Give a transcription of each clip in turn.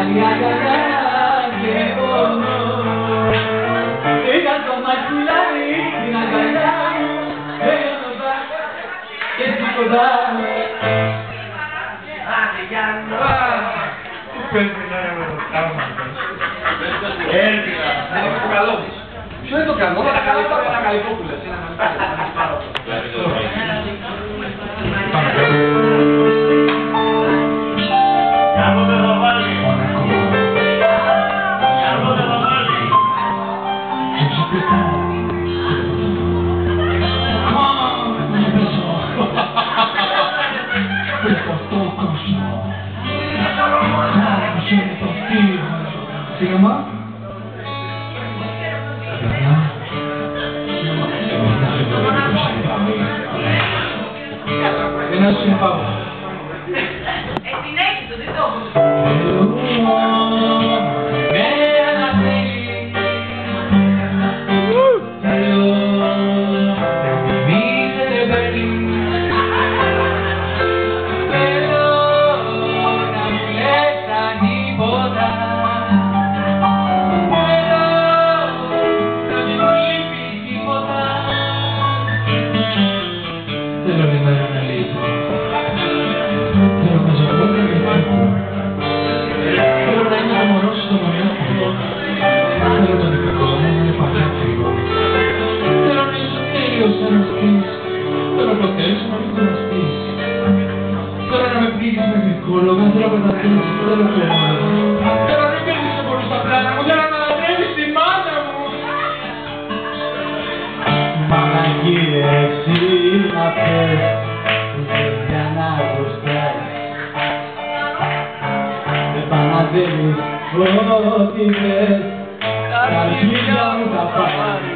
μεγάλη αγκαλιά και πόνο. Ήταν το μαξιλάρι στην αγκαλιά μου, ένωτα και στην κοντά μου. Άντε Γιάννο! Τι παίζει να είναι το πράγμα. Έλπινα, δεν είναι το καλό μου. Ποιο είναι το καλό? Ένα καλικό που λες, είναι Σίγουρα. Δεν σου συμπάω. Την έχεις, το δείτε όμως. Θέλω να προκαλείς να μην το μας πεις. Θέλω να με πήγεις με γλυκόλογα, θέλω να πεταθείς, θέλω χρόνο. Θέλω να μην παίζεις σε πολύ στα πλάνα μου, θέλω να αναδρεύεις τη μάνα μου. Παναγίε, εσύ να πες, για να γουστάς. Δεν παναδεύεις ό,τι θες, τα αρχίδια μου θα πάρει.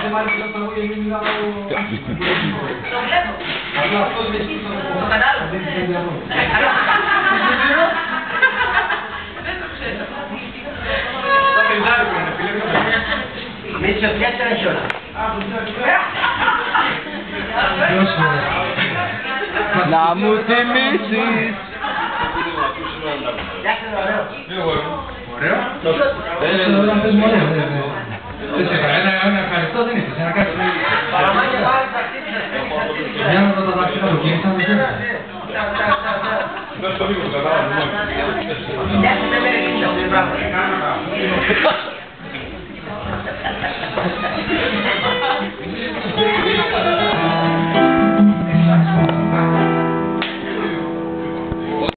Δεν μ' άρεσε το τραγούδι γιατί μιλάω... Το βλέπω. Αλλά αυτός δεν έχει το κατάλαβα. Δεν έχει το διαβόλο. Δεν το ξέρω. Τα πεντάρικο είναι, φίλε. Μίτσο, φτιάξε ένα χιόνα. Να μου θυμίσεις. Φτιάξε ένα ωραίο. Ωραίο. Ωραία, πες μου ωραίο. Δεν σε ένα ευχαριστώ δεν ήθελες, ένα κάτι. Παραμάγια πάρε τα χτύπησα. Για να τα δάχτυλα του κίνησαν δεν ξέρω. Δεν στο λίγο που κατάλαβα. Φτιάξε με μέρη, φτιάξε με πράγμα.